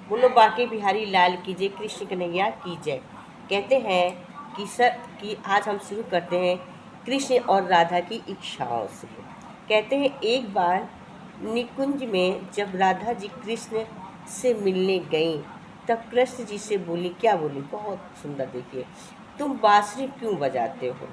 बोलो बांके बिहारी लाल की जय, कृष्ण कन्हैया की जय। कहते हैं कि आज हम शुरू करते हैं कृष्ण और राधा की इच्छाओं से। कहते हैं एक बार निकुंज में जब राधा जी कृष्ण से मिलने गईं, तब कृष्ण जी से बोली, क्या बोली, बहुत सुंदर, देखिए, तुम बांसुरी क्यों बजाते हो?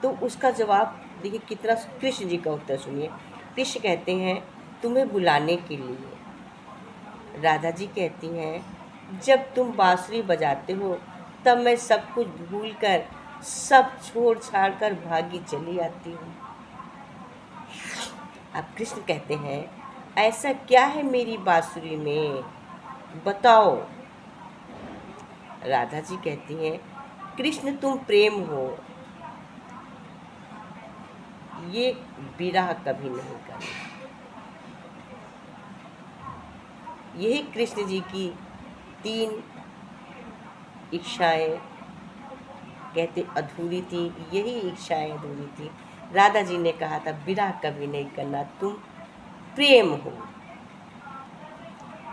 तो उसका जवाब देखिए कितना, कृष्ण जी का उत्तर सुनिए। कृष्ण कहते हैं, तुम्हें बुलाने के लिए। राधा जी कहती हैं, जब तुम बांसुरी बजाते हो तब मैं सब कुछ भूलकर, सब छोड़ छाड़ कर भागी चली आती हूँ। अब कृष्ण कहते हैं, ऐसा क्या है मेरी बांसुरी में, बताओ। राधा जी कहती हैं, कृष्ण तुम प्रेम हो, ये विरह कभी नहीं करना। यही कृष्ण जी की 3 इच्छाएं कहते अधूरी थी, यही इच्छाएं अधूरी थी। राधा जी ने कहा था विरह कभी नहीं करना, तुम प्रेम हो।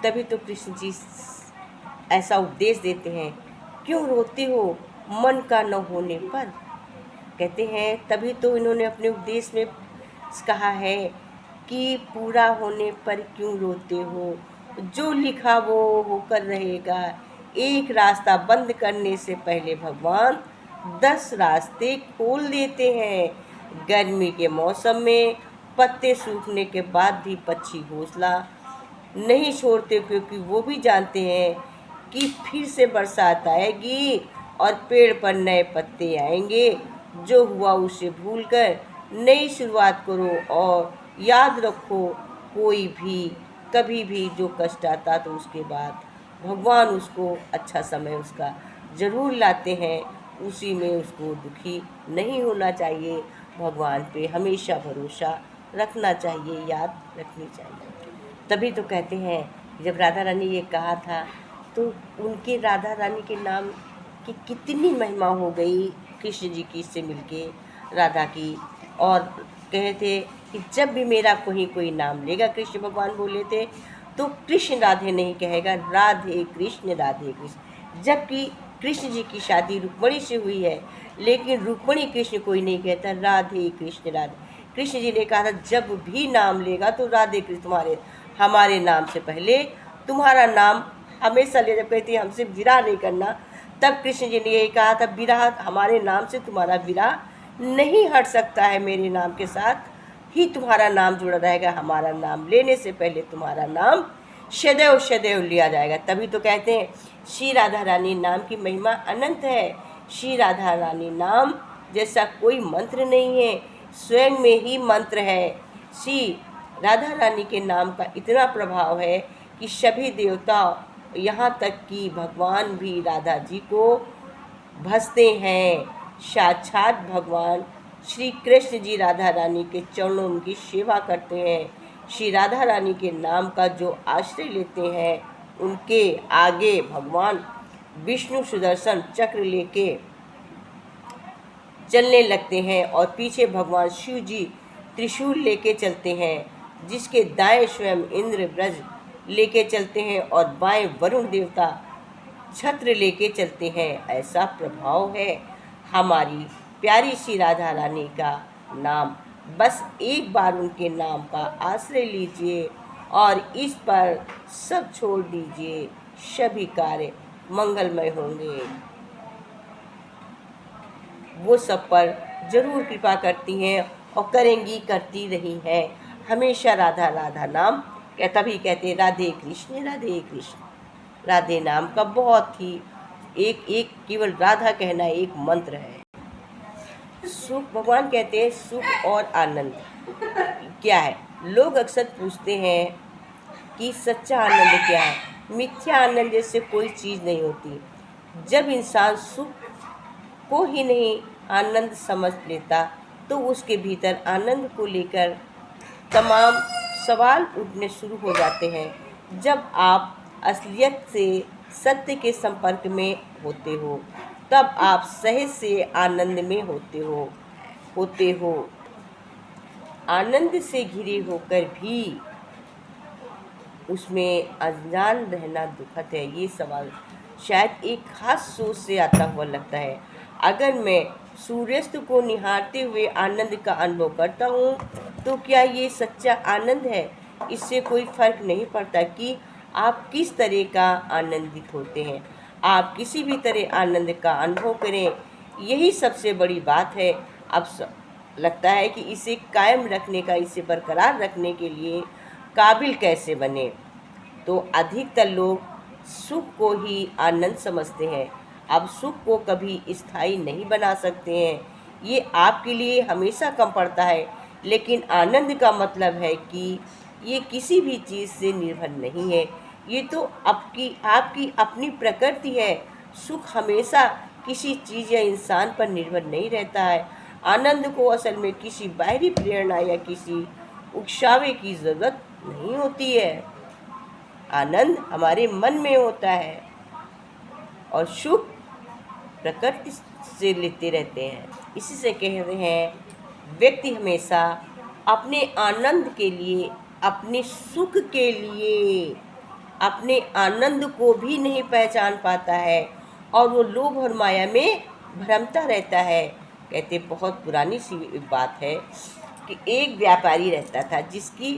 तभी तो कृष्ण जी ऐसा उपदेश देते हैं, क्यों रोते हो मन का न होने पर। कहते हैं तभी तो इन्होंने अपने उपदेश में कहा है कि पूरा होने पर क्यों रोते हो, जो लिखा वो होकर रहेगा। एक रास्ता बंद करने से पहले भगवान 10 रास्ते खोल देते हैं। गर्मी के मौसम में पत्ते सूखने के बाद भी पक्षी घोंसला नहीं छोड़ते, क्योंकि वो भी जानते हैं कि फिर से बरसात आएगी और पेड़ पर नए पत्ते आएंगे। जो हुआ उसे भूलकर नई शुरुआत करो और याद रखो, कोई भी कभी भी जो कष्ट आता तो उसके बाद भगवान उसको अच्छा समय उसका ज़रूर लाते हैं। उसी में उसको दुखी नहीं होना चाहिए, भगवान पे हमेशा भरोसा रखना चाहिए, याद रखनी चाहिए। तभी तो कहते हैं जब राधा रानी ये कहा था तो उनके राधा रानी के नाम की कितनी महिमा हो गई कृष्ण जी की से मिलके राधा की। और कहे थे कि जब भी मेरा कोई नाम लेगा, कृष्ण भगवान बोले थे, तो कृष्ण राधे नहीं कहेगा, राधे कृष्ण। जबकि कृष्ण जी की शादी रुक्मणी से हुई है, लेकिन रुक्मणी कृष्ण कोई नहीं कहता, राधे कृष्ण। कृष्ण जी ने कहा था जब भी नाम लेगा तो राधे कृष्ण, तुम्हारे हमारे नाम से पहले तुम्हारा नाम हमेशा ले। जब कहती हमसे विरह नहीं करना, तब कृष्ण जी ने यही कहा था, विरह हमारे नाम से तुम्हारा विरह नहीं हट सकता है, मेरे नाम के साथ ही तुम्हारा नाम जुड़ा रहेगा। हमारा नाम लेने से पहले तुम्हारा नाम सदैव सदैव लिया जाएगा। तभी तो कहते हैं श्री राधा रानी नाम की महिमा अनंत है। श्री राधा रानी नाम जैसा कोई मंत्र नहीं है, स्वयं में ही मंत्र है। श्री राधा रानी के नाम का इतना प्रभाव है कि सभी देवता, यहाँ तक कि भगवान भी राधा जी को भजते हैं। साक्षात भगवान श्री कृष्ण जी राधा रानी के चरणों की सेवा करते हैं। श्री राधा रानी के नाम का जो आश्रय लेते हैं, उनके आगे भगवान विष्णु सुदर्शन चक्र लेके चलने लगते हैं और पीछे भगवान शिव जी त्रिशूल लेके चलते हैं, जिसके दाएं स्वयं इंद्र ब्रज लेके चलते हैं और बाएं वरुण देवता छत्र लेके चलते हैं। ऐसा प्रभाव है हमारी प्यारी सी राधा रानी का नाम। बस एक बार उनके नाम का आश्रय लीजिए और इस पर सब छोड़ दीजिए, सभी कार्य मंगलमय होंगे। वो सब पर जरूर कृपा करती हैं और करेंगी, करती रही हैं हमेशा। राधा राधा नाम तभी कहते राधे कृष्ण राधे कृष्ण। राधे नाम का बहुत ही एक केवल राधा कहना एक मंत्र है। सुख, भगवान कहते हैं सुख और आनंद क्या है। लोग अक्सर पूछते हैं कि सच्चा आनंद क्या है। मिथ्या आनंद जैसे कोई चीज़ नहीं होती। जब इंसान सुख को ही नहीं आनंद समझ लेता, तो उसके भीतर आनंद को लेकर तमाम सवाल उठने शुरू हो जाते हैं। जब आप असलियत से, सत्य के संपर्क में होते हो, तब आप सहज से आनंद में होते हो। आनंद से घिरे होकर भी उसमें अनजान रहना दुखद है। ये सवाल शायद एक खास सोच से आता हुआ लगता है। अगर मैं सूर्यास्त को निहारते हुए आनंद का अनुभव करता हूँ तो क्या ये सच्चा आनंद है? इससे कोई फर्क नहीं पड़ता कि आप किस तरह का आनंदित होते हैं। आप किसी भी तरह आनंद का अनुभव करें, यही सबसे बड़ी बात है। अब लगता है कि इसे कायम रखने का, इसे बरकरार रखने के लिए काबिल कैसे बने। तो अधिकतर लोग सुख को ही आनंद समझते हैं। अब सुख को कभी स्थायी नहीं बना सकते हैं, ये आपके लिए हमेशा कम पड़ता है। लेकिन आनंद का मतलब है कि ये किसी भी चीज़ से निर्भर नहीं है, ये तो आपकी अपनी प्रकृति है। सुख हमेशा किसी चीज़ या इंसान पर निर्भर नहीं रहता है। आनंद को असल में किसी बाहरी प्रेरणा या किसी उकसावे की ज़रूरत नहीं होती है। आनंद हमारे मन में होता है और सुख प्रकृति से लेते रहते हैं। इसी से कह रहे हैं, व्यक्ति हमेशा अपने आनंद के लिए, अपने सुख के लिए, अपने आनंद को भी नहीं पहचान पाता है और वो लोभ और माया में भ्रमता रहता है। कहते बहुत पुरानी सी बात है कि एक व्यापारी रहता था जिसकी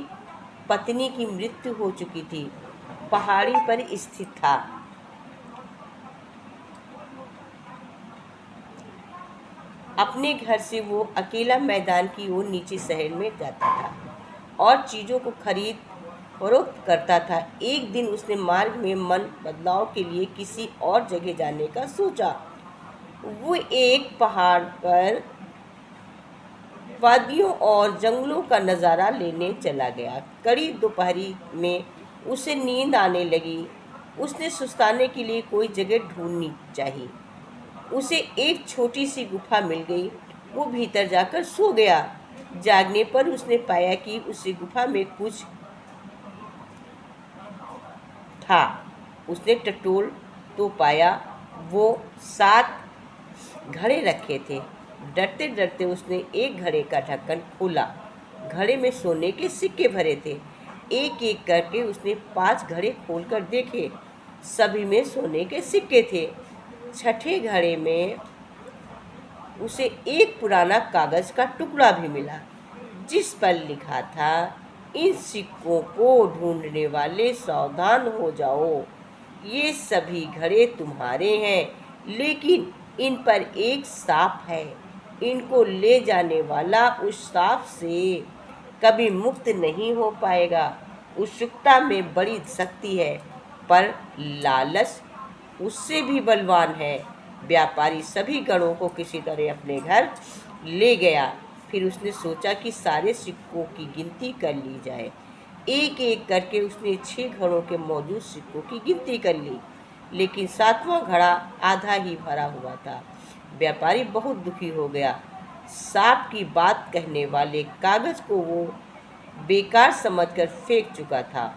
पत्नी की मृत्यु हो चुकी थी। पहाड़ी पर स्थित था। अपने घर से वो अकेला मैदान की ओर नीचे शहर में जाता था और चीज़ों को खरीद फरोख्त करता था। एक दिन उसने मार्ग में मन बदलाव के लिए किसी और जगह जाने का सोचा। वो एक पहाड़ पर वादियों और जंगलों का नज़ारा लेने चला गया। कड़ी दोपहरी में उसे नींद आने लगी। उसने सुस्ताने के लिए कोई जगह ढूंढनी चाहिए। उसे एक छोटी सी गुफा मिल गई। वो भीतर जाकर सो गया। जागने पर उसने पाया कि उस गुफा में कुछ था। उसने टटोल तो पाया वो 7 घड़े रखे थे। डरते डरते उसने एक घड़े का ढक्कन खोला। घड़े में सोने के सिक्के भरे थे। एक एक करके उसने 5 घड़े खोलकर देखे। सभी में सोने के सिक्के थे। छठे घड़े में उसे एक पुराना कागज का टुकड़ा भी मिला, जिस पर लिखा था, इन सिक्कों को ढूंढने वाले सावधान हो जाओ। ये सभी घड़े तुम्हारे हैं, लेकिन इन पर एक सांप है। इनको ले जाने वाला उस सांप से कभी मुक्त नहीं हो पाएगा। उत्सुकता में बड़ी शक्ति है, पर लालच उससे भी बलवान है। व्यापारी सभी घड़ों को किसी तरह अपने घर ले गया। फिर उसने सोचा कि सारे सिक्कों की गिनती कर ली जाए। एक एक करके उसने 6 घड़ों के मौजूद सिक्कों की गिनती कर ली, लेकिन 7वां घड़ा आधा ही भरा हुआ था। व्यापारी बहुत दुखी हो गया। सांप की बात कहने वाले कागज को वो बेकार समझकर फेंक चुका था।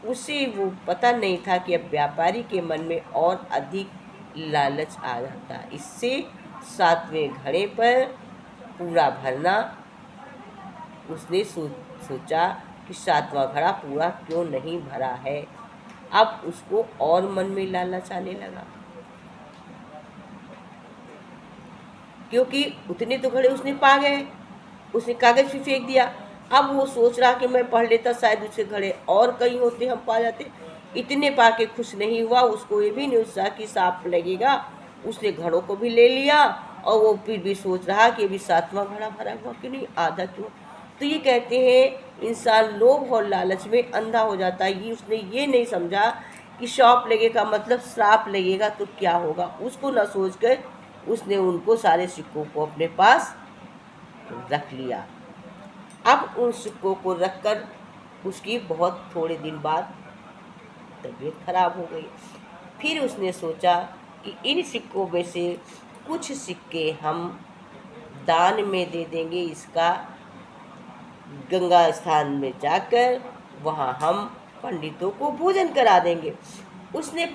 उसे वो पता नहीं था कि अब व्यापारी के मन में और अधिक लालच आ जाता। इससे 7वें घड़े पर पूरा भरना। उसने सोचा कि 7वां घड़ा पूरा क्यों नहीं भरा है। अब उसको और मन में लालच आने लगा, क्योंकि उतने तो घड़े उसने पा गए। उसने कागज भी फेंक दिया। अब वो सोच रहा कि मैं पढ़ लेता, शायद उसके घड़े और कहीं होते, हम पा जाते। इतने पा के खुश नहीं हुआ। उसको ये भी नहीं उत्साह कि सांप लगेगा। उसने घड़ों को भी ले लिया और वो फिर भी सोच रहा कि अभी 7वां घड़ा भरा हुआ कि नहीं, आधा क्यों। तो ये कहते हैं इंसान लोभ और लालच में अंधा हो जाता है। ये उसने ये नहीं समझा कि सांप लगेगा मतलब श्राप लगेगा तो क्या होगा। उसको ना सोचकर उसने उनको सारे सिक्कों को अपने पास रख लिया। अब उन सिक्कों को रखकर उसकी बहुत थोड़े दिन बाद तबीयत खराब हो गई। फिर उसने सोचा कि इन सिक्कों में से कुछ सिक्के हम दान में दे देंगे। इसका गंगा स्थान में जाकर वहाँ हम पंडितों को भोजन करा देंगे। उसने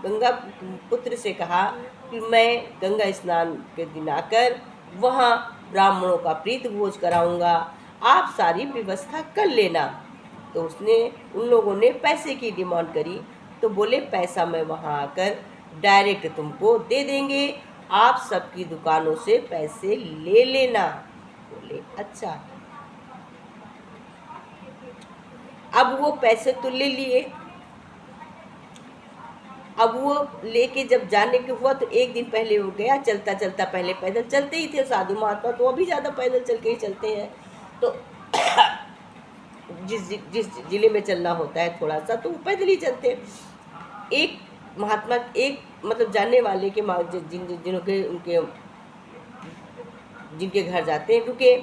गंगा पुत्र से कहा कि मैं गंगा स्नान के दिन आकर वहाँ ब्राह्मणों का प्रीत भोज कराऊंगा, आप सारी व्यवस्था कर लेना। तो उसने उन लोगों ने पैसे की डिमांड करी। तो बोले पैसा मैं वहाँ आकर डायरेक्ट तुमको दे देंगे, आप सबकी दुकानों से पैसे ले लेना। बोले अच्छा। अब वो पैसे तो ले लिए। अब वो लेके जब जाने के हुआ तो एक दिन पहले वो गया, चलता चलता, पहले पैदल चलते ही थे साधु महात्मा, तो अभी ज़्यादा पैदल चल के ही चलते हैं। तो जिस जिस जिले में चलना होता है थोड़ा सा, तो वो पैदल ही चलते हैं। एक महात्मा, एक मतलब जानने वाले के जिनके घर जाते हैं, रुके।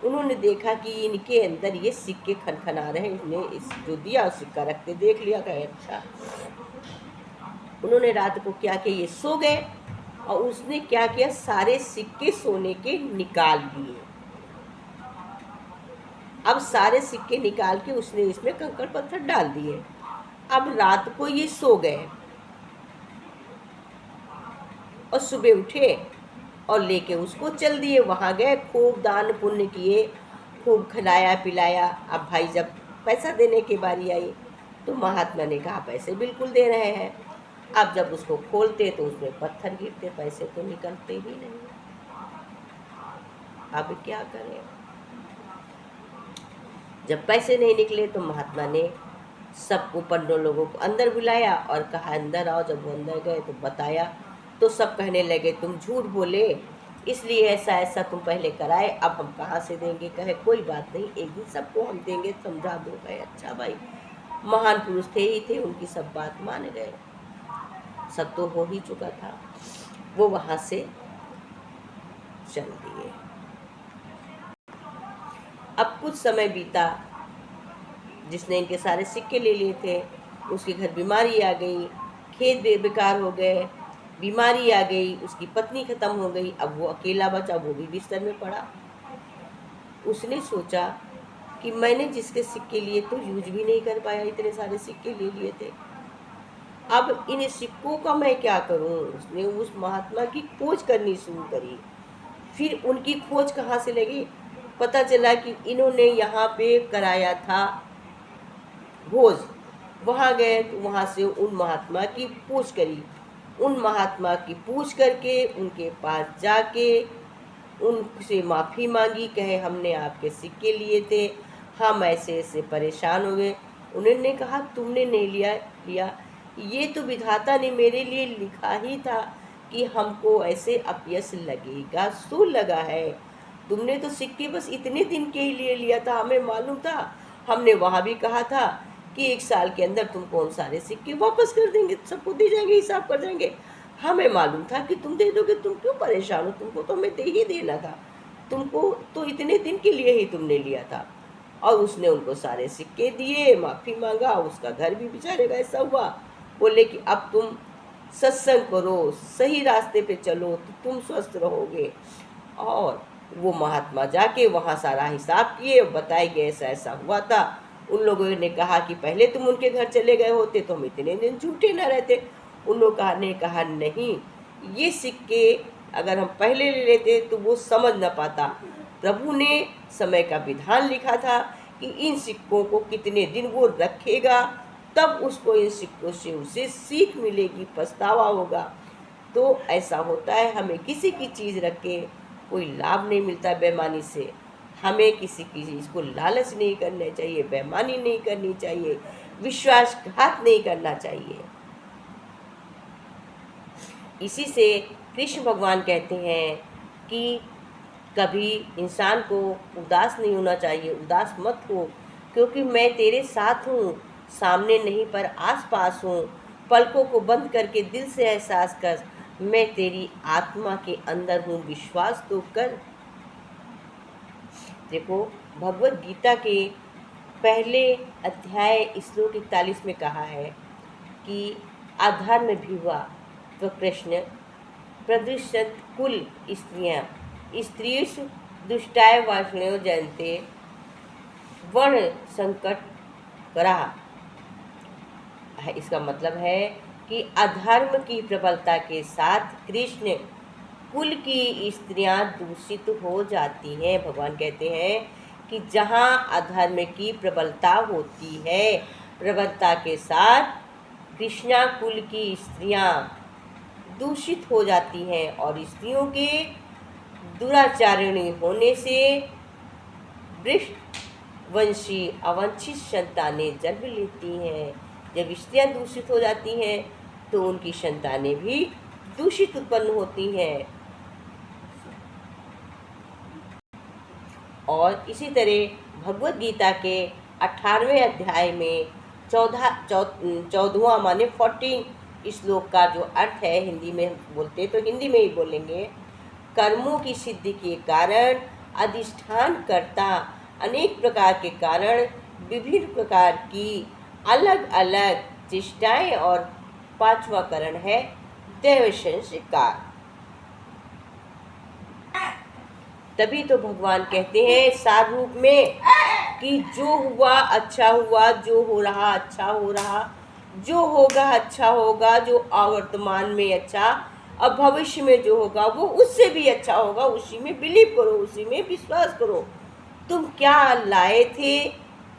उन्होंने देखा कि इनके अंदर ये सिक्के खनखना रहे हैं। उसने इस जो दिया सिक्का रखते देख लिया, कहे अच्छा। उन्होंने रात को क्या किया, ये सो गए और उसने क्या किया, सारे सिक्के सोने के निकाल लिए। अब सारे सिक्के निकाल के उसने इसमें कंकड़ पत्थर डाल दिए। अब रात को ये सो गए और सुबह उठे और लेके उसको चल दिए। वहाँ गए, खूब दान पुण्य किए, खूब खिलाया पिलाया। अब भाई जब पैसा देने की बारी आई तो महात्मा ने कहा पैसे बिल्कुल दे रहे हैं। अब जब उसको खोलते तो उसमें पत्थर गिरते, पैसे तो निकलते ही नहीं। अब क्या करें। जब पैसे नहीं निकले तो महात्मा ने सबको 15 लोगों को अंदर बुलाया और कहा अंदर आओ। जब वो अंदर गए तो बताया, तो सब कहने लगे तुम झूठ बोले, इसलिए ऐसा ऐसा तुम पहले कराए, अब हम कहाँ से देंगे। कहे कोई बात नहीं, एक दिन सबको हम देंगे, समझा दो। कहे अच्छा भाई, महान पुरुष थे ही थे, उनकी सब बात मान गए। सब तो हो ही चुका था। वो वहाँ से चल दिए। अब कुछ समय बीता, जिसने इनके सारे सिक्के ले लिए थे उसके घर बीमारी आ गई, खेत बेकार हो गए, बीमारी आ गई, उसकी पत्नी खत्म हो गई। अब वो अकेला बचा, वो भी बिस्तर में पड़ा। उसने सोचा कि मैंने जिसके सिक्के लिए तो यूज भी नहीं कर पाया, इतने सारे सिक्के ले लिए थे, अब इन सिक्कों का मैं क्या करूं। उसने उस महात्मा की खोज करनी शुरू करी। फिर उनकी खोज कहाँ से लगी, पता चला कि इन्होंने यहाँ पे कराया था भोज। वहाँ गए तो वहाँ से उन महात्मा की पूछ करी। उन महात्मा की पूछ करके उनके पास जाके उनसे माफ़ी मांगी। कहे हमने आपके सिक्के लिए थे, हम ऐसे ऐसे परेशान हो गए। उन्होंने कहा तुमने नहीं लिया, ये तो विधाता ने मेरे लिए लिखा ही था कि हमको ऐसे अपयश लगेगा, सो लगा है। तुमने तो सिक्के बस इतने दिन के ही लिए लिया था, हमें मालूम था। हमने वहाँ भी कहा था कि 1 साल के अंदर तुमको उन सारे सिक्के वापस कर देंगे, सबको दे जाएंगे, हिसाब कर देंगे। हमें मालूम था कि तुम दे दोगे, तुम क्यों परेशान हो, तुमको तो हमें दे ही देना था, तुमको तो इतने दिन के लिए ही तुमने लिया था। और उसने उनको सारे सिक्के दिए, माफ़ी मांगा। उसका घर भी बेचारे का ऐसा हुआ। बोले कि अब तुम सत्संग करो, सही रास्ते पे चलो तो तुम स्वस्थ रहोगे। और वो महात्मा जाके वहाँ सारा हिसाब किए, बताए कि ऐसा ऐसा हुआ था। उन लोगों ने कहा कि पहले तुम उनके घर चले गए होते तो हम इतने दिन झूठे न रहते। उन लोगों ने कहा नहीं, ये सिक्के अगर हम पहले ले लेते तो वो समझ न पाता। प्रभु ने समय का विधान लिखा था कि इन सिक्कों को कितने दिन वो रखेगा, तब उसको इन सिक्कों से उसे सीख मिलेगी, पछतावा होगा। तो ऐसा होता है, हमें किसी की चीज़ रख के कोई लाभ नहीं मिलता बेईमानी से। हमें किसी की चीज़ को लालच नहीं करना चाहिए, बेईमानी नहीं करनी चाहिए, विश्वासघात नहीं करना चाहिए। इसी से कृष्ण भगवान कहते हैं कि कभी इंसान को उदास नहीं होना चाहिए। उदास मत हो, क्योंकि मैं तेरे साथ हूँ, सामने नहीं पर आसपास हूँ। पलकों को बंद करके दिल से एहसास कर, मैं तेरी आत्मा के अंदर हूँ, विश्वास तो कर। देखो, भगवत गीता के पहले अध्याय श्लोक 41 में कहा है कि अधर्म भिवा तो कृष्ण प्रदुष्यत कुल स्त्रियाँ स्त्रीषु दुष्टाय वाष्णयो जयन्ते वर्ण संकट करा। इसका मतलब है कि अधर्म की प्रबलता के साथ कृष्ण कुल की स्त्रियां दूषित हो जाती हैं। भगवान कहते हैं कि जहाँ अधर्म की प्रबलता होती है, प्रबलता के साथ कृष्णा कुल की स्त्रियाँ दूषित हो जाती हैं और स्त्रियों के दुराचारिणी होने से वंशी अवांछित संतानें जन्म लेती हैं। जब स्त्रियाँ दूषित हो जाती हैं तो उनकी संतानें भी दूषित उत्पन्न होती हैं। और इसी तरह भगवत गीता के 18वें अध्याय में 14वां माने 14 श्लोक का जो अर्थ है, हिंदी में बोलते तो हिंदी में ही बोलेंगे। कर्मों की सिद्धि के कारण अधिष्ठान करता अनेक प्रकार के कारण विभिन्न प्रकार की अलग अलग चेष्टाएं और 5वां करण है दैव संस्कार। तभी तो भगवान कहते हैं सार रूप में कि जो हुआ अच्छा हुआ, जो हो रहा अच्छा हो रहा, जो होगा अच्छा होगा, जो आवर्तमान में अच्छा, अब भविष्य में जो होगा वो उससे भी अच्छा होगा। उसी में बिलीव करो, उसी में विश्वास करो। तुम क्या लाए थे,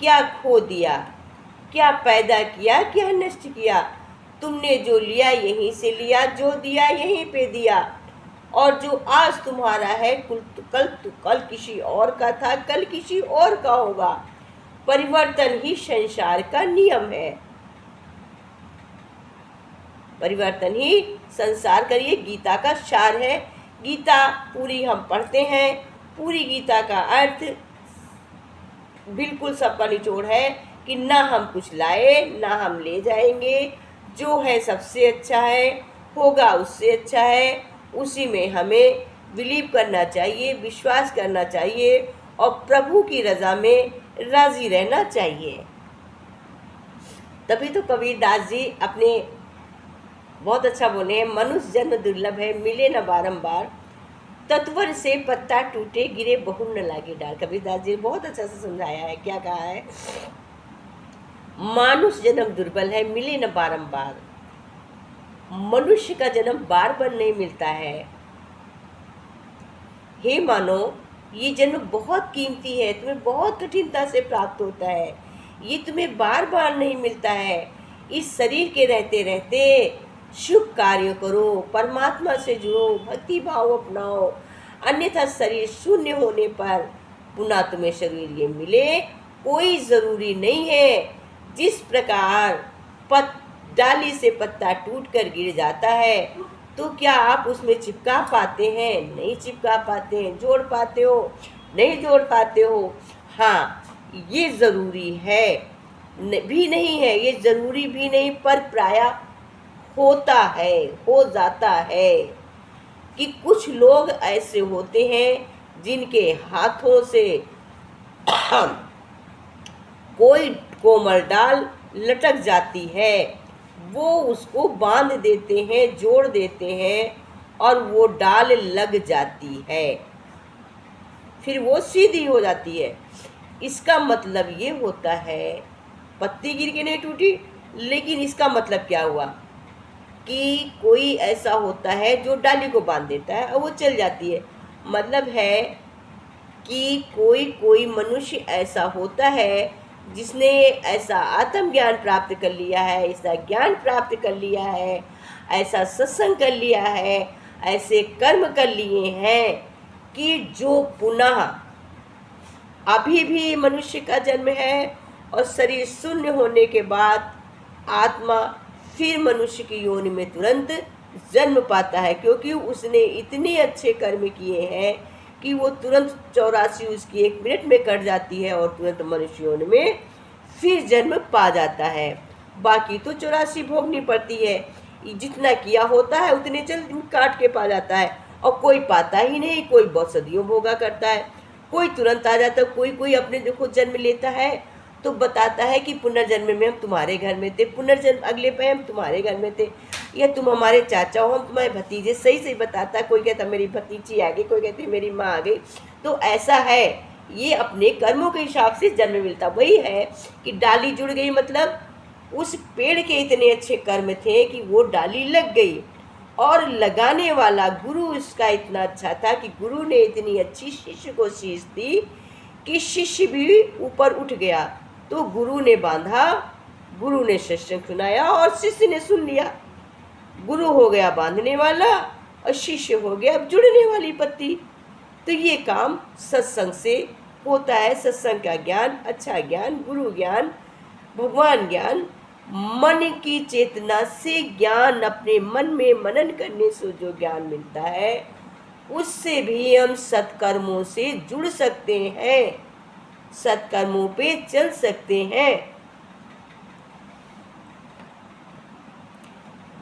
क्या खो दिया, क्या पैदा किया, क्या नष्ट किया। तुमने जो लिया यहीं से लिया, जो दिया यहीं पे दिया। और जो आज तुम्हारा है कल किसी और का था, कल किसी और का होगा। परिवर्तन ही संसार का नियम है, परिवर्तन ही संसार का ये गीता का सार है। गीता पूरी हम पढ़ते हैं, पूरी गीता का अर्थ बिल्कुल सबका निचोड़ है कि ना हम कुछ लाए ना हम ले जाएंगे। जो है सबसे अच्छा है, होगा उससे अच्छा है, उसी में हमें बिलीव करना चाहिए, विश्वास करना चाहिए और प्रभु की रज़ा में राज़ी रहना चाहिए। तभी तो कबीरदास जी अपने बहुत अच्छा बोले हैं, मनुष्य जन्म दुर्लभ है, मिले न बारंबार, तत्वर से पत्ता टूटे गिरे बहु न लागे डाल। कबीरदास जी ने बहुत अच्छा से समझाया है। क्या कहा है? मानुष जन्म दुर्बल है, मिले न बारंबार। मनुष्य का जन्म बार बार नहीं मिलता है। हे मानो, ये जन्म बहुत कीमती है, तुम्हें बहुत कठिनता से प्राप्त होता है, ये तुम्हें बार बार नहीं मिलता है। इस शरीर के रहते रहते शुभ कार्य करो, परमात्मा से जुड़ो, भक्ति भाव अपनाओ, अन्यथा शरीर शून्य होने पर पुनः तुम्हें शरीर ये मिले कोई ज़रूरी नहीं है। जिस प्रकार डाली से पत्ता टूटकर गिर जाता है तो क्या आप उसमें चिपका पाते हैं? नहीं चिपका पाते हैं। जोड़ पाते हो? नहीं जोड़ पाते हो। हाँ, ये ज़रूरी है भी नहीं है, ये ज़रूरी भी नहीं, पर प्रायः होता है, हो जाता है कि कुछ लोग ऐसे होते हैं जिनके हाथों से कोई कोमल डाल लटक जाती है, वो उसको बांध देते हैं, जोड़ देते हैं और वो डाल लग जाती है, फिर वो सीधी हो जाती है। इसका मतलब ये होता है, पत्ती गिर के नहीं टूटी, लेकिन इसका मतलब क्या हुआ कि कोई ऐसा होता है जो डाली को बांध देता है और वो चल जाती है। मतलब है कि कोई मनुष्य ऐसा होता है जिसने ऐसा आत्मज्ञान प्राप्त कर लिया है, ऐसा ज्ञान प्राप्त कर लिया है, ऐसा सत्संग कर लिया है, ऐसे कर्म कर लिए हैं कि जो पुनः अभी भी मनुष्य का जन्म है और शरीर शून्य होने के बाद आत्मा फिर मनुष्य की योनि में तुरंत जन्म पाता है, क्योंकि उसने इतने अच्छे कर्म किए हैं कि वो तुरंत 84 उसकी 1 मिनट में कट जाती है और तुरंत मनुष्य योनि में फिर जन्म पा जाता है। बाकी तो 84 भोगनी पड़ती है, जितना किया होता है उतने जल्द काट के पा जाता है। और कोई पाता ही नहीं, कोई बहुत सदियों भोगा करता है, कोई तुरंत आ जाता है। कोई अपने देखो जन्म लेता है तो बताता है कि पुनर्जन्म में हम तुम्हारे घर में थे, पुनर्जन्म अगले पे हम तुम्हारे घर में थे, या तुम हमारे चाचा हो, हम तुम्हारे भतीजे। सही सही बताता है। कोई कहता मेरी भतीजी आ गई, कोई कहती मेरी माँ आ गई। तो ऐसा है, ये अपने कर्मों के हिसाब से जन्म मिलता। वही है कि डाली जुड़ गई, मतलब उस पेड़ के इतने अच्छे कर्म थे कि वो डाली लग गई, और लगाने वाला गुरु इसका इतना अच्छा था कि गुरु ने इतनी अच्छी शिष्य को सीख दी कि शिष्य भी ऊपर उठ गया। तो गुरु ने बांधा, गुरु ने सत्संग सुनाया और शिष्य ने सुन लिया। गुरु हो गया बांधने वाला और शिष्य हो गया अब जुड़ने वाली पत्ती। तो ये काम सत्संग से होता है। सत्संग का ज्ञान, अच्छा ज्ञान, गुरु ज्ञान, भगवान ज्ञान, मन की चेतना से ज्ञान, अपने मन में मनन करने से जो ज्ञान मिलता है उससे भी हम सत्कर्मों से जुड़ सकते हैं, सत्कर्मों पे चल सकते हैं।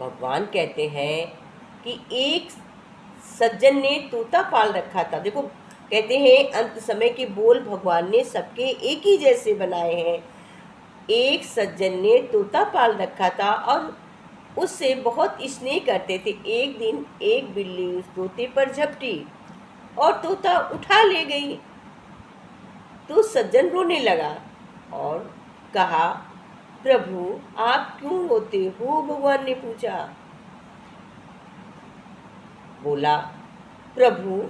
भगवान कहते हैं कि एक सज्जन ने तोता पाल रखा था। देखो, कहते हैं अंत समय के बोल भगवान ने सबके एक ही जैसे बनाए हैं। एक सज्जन ने तोता पाल रखा था और उससे बहुत स्नेह करते थे। एक दिन एक बिल्ली उस तोते पर झपटी और तोता उठा ले गई। तो सज्जन रोने लगा और कहा, प्रभु आप क्यों रोते हो? भगवान ने पूछा। बोला, प्रभु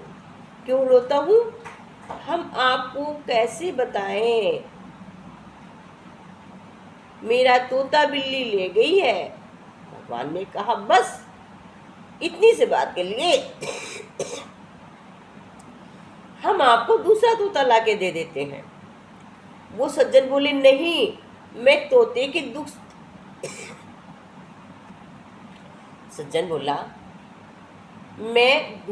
क्यों रोता हूँ, हम आपको कैसे बताएं, मेरा तोता बिल्ली ले गई है। भगवान ने कहा, बस इतनी सी बात के लिए हम आपको दूसरा तोता लाके दे देते हैं। वो सज्जन बोले, नहीं, मैं तोते के दुख सज्जन बोला, मैं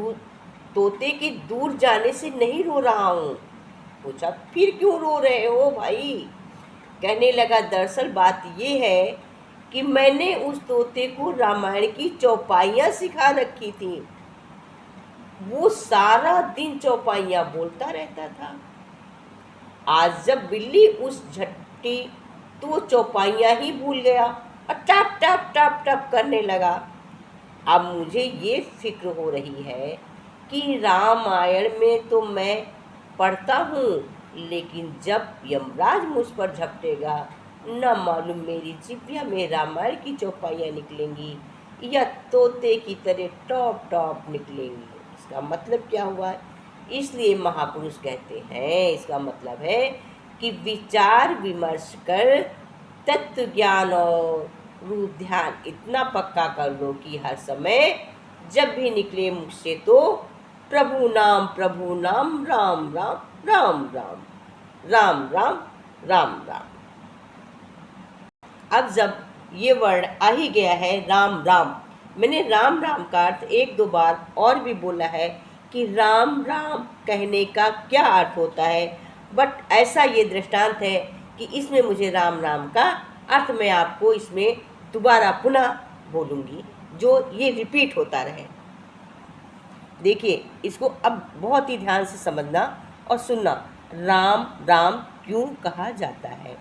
तोते के दूर जाने से नहीं रो रहा हूँ। पूछा, फिर क्यों रो रहे हो भाई? कहने लगा, दरअसल बात ये है कि मैंने उस तोते को रामायण की चौपाइयाँ सिखा रखी थी। वो सारा दिन चौपाइयाँ बोलता रहता था। आज जब बिल्ली उस झट्टी तो वो चौपाइयाँ ही भूल गया और टप टप टप टप करने लगा। अब मुझे ये फिक्र हो रही है कि रामायण में तो मैं पढ़ता हूँ, लेकिन जब यमराज मुझ पर झपटेगा न मालूम मेरी जिभ्या में रामायण की चौपाइयाँ निकलेंगी या तोते की तरह टॉप टॉप निकलेंगी। इसका मतलब क्या हुआ? इसलिए महापुरुष कहते हैं, इसका मतलब है कि विचार विमर्श कर तत्व ज्ञान और रूप ध्यान इतना पक्का कर लो कि हर समय जब भी निकले मुख से तो प्रभु नाम राम राम राम राम राम राम राम राम। अब जब ये वर्ड आ ही गया है राम राम, मैंने राम राम का अर्थ एक दो बार और भी बोला है कि राम राम कहने का क्या अर्थ होता है, बट ऐसा ये दृष्टांत है कि इसमें मुझे राम राम का अर्थ मैं आपको इसमें दोबारा पुनः बोलूँगी, जो ये रिपीट होता रहे। देखिए, इसको अब बहुत ही ध्यान से समझना और सुनना। राम राम क्यों कहा जाता है?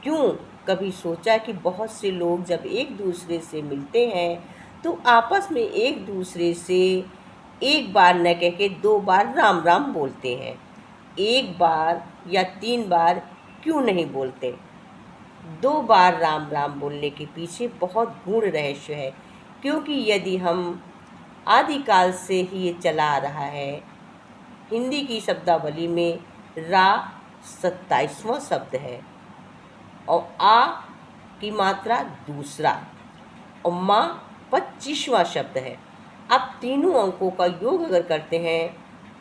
क्यों? कभी सोचा कि बहुत से लोग जब एक दूसरे से मिलते हैं तो आपस में एक दूसरे से एक बार न कह के दो बार राम राम बोलते हैं। एक बार या तीन बार क्यों नहीं बोलते? दो बार राम राम बोलने के पीछे बहुत गूढ़ रहस्य है, क्योंकि यदि हम आदिकाल से ही ये चला आ रहा है। हिंदी की शब्दावली में रा 27वां शब्द है और आ की मात्रा दूसरा और माँ 25वां शब्द है। अब तीनों अंकों का योग अगर करते हैं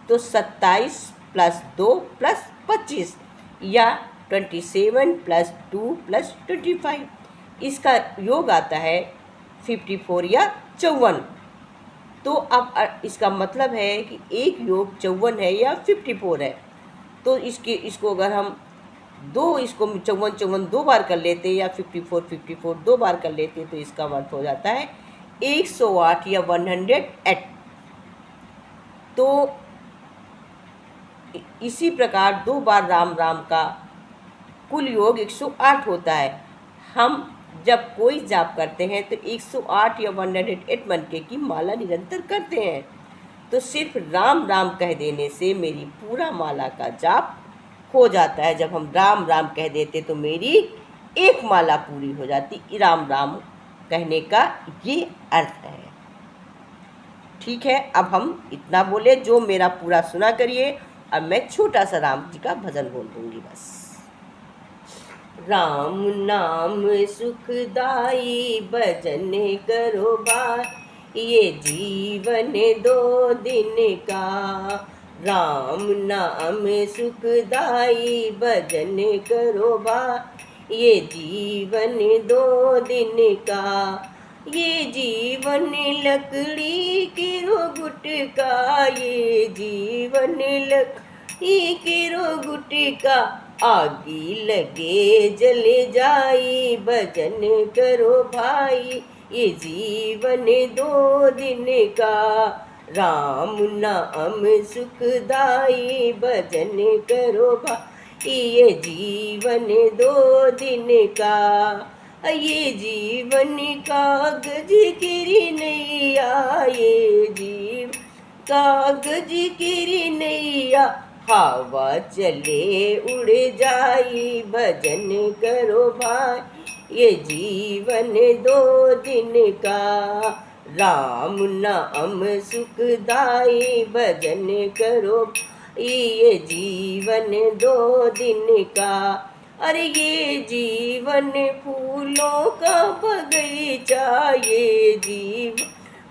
तो 27 + 2 + 25 या 27 + 2 + 25, इसका योग आता है 54 या 54। तो अब इसका मतलब है कि एक योग 54 है या 54 है। तो इसको अगर हम इसको 54 दो बार कर लेते या 54 दो बार कर लेते तो इसका अर्थ हो जाता है 108 या 108। तो इसी प्रकार दो बार राम राम का कुल योग 108 होता है। हम जब कोई जाप करते हैं तो 108 या 108 मनके की माला निरंतर करते हैं। तो सिर्फ राम राम कह देने से मेरी पूरा माला का जाप हो जाता है। जब हम राम राम कह देते तो मेरी एक माला पूरी हो जाती। राम राम कहने का ये अर्थ है। ठीक है, अब हम इतना बोले, जो मेरा पूरा सुना करिए अब मैं छोटा सा राम जी का भजन बोल दूंगी बस। राम नाम सुखदाई भजन करो भाई, ये जीवन 2 दिन का। राम नाम सुखदाई भजन करो भाई, ये जीवन 2 दिन का। ये जीवन लकड़ी की गुटका, ये जीवन लकड़ी की गुटका। आगी लगे जले जाई भजन करो भाई, ये जीवन 2 दिन का। राम नाम सुखदाई भजन करो भाई, ये जीवन 2 दिन का। ये जीवन कागज की नैया, ये जीव कागज की नैया। हवा चले उड़ जाई भजन करो भाई, ये जीवन 2 दिन का। राम नाम सुखदाई भजन करो, ये जीवन 2 दिन का। अरे ये जीवन फूलों का बगीचा, ये जीवन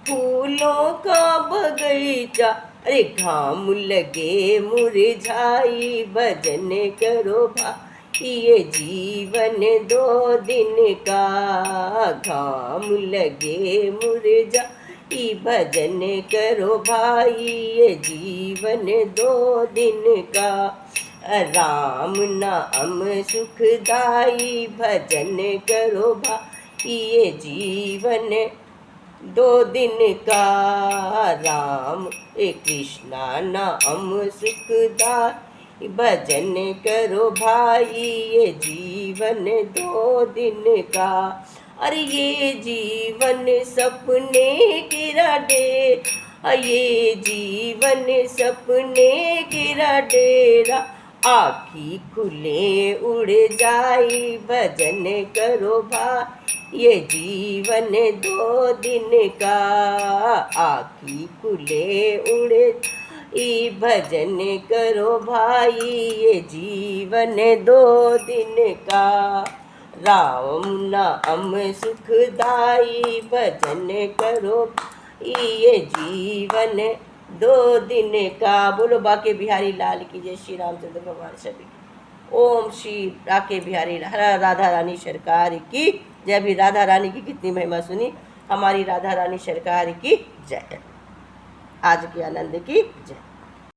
फूलों का बगीचा। अरे घाम लगे मुरझाई भजन करो भाई, ये जीवन 2 दिन का। घाम लगे मुरझाई भजन करो भाई, ये जीवन 2 दिन का। राम नाम सुखदाई भजन करो भाई, ये जीवन 2 दिन का। राम कृष्णा नाम सुखदाई भजन करो भाई, ये जीवन 2 दिन का। अरे ये जीवन सपने गिरा डेरा, ये जीवन सपने गिरा डेरा। आँखी खुले उड़ जाई भजन करो भाई, ये जीवन 2 दिन का। आँखी खुले उड़ भजन करो भाई, ये जीवन 2 दिन का। राम नाम सुखदाई भजन करो, ये जीवन 2 दिन का। बोलो बाके बिहारी लाल की जय, श्री रामचंद्र भगवान सभी की। ओम श्री बाके बिहारी राधा रानी सरकार की जय। भी राधा रानी की कितनी महिमा सुनी, हमारी राधा रानी सरकार की जय। आज के आनंद की जय।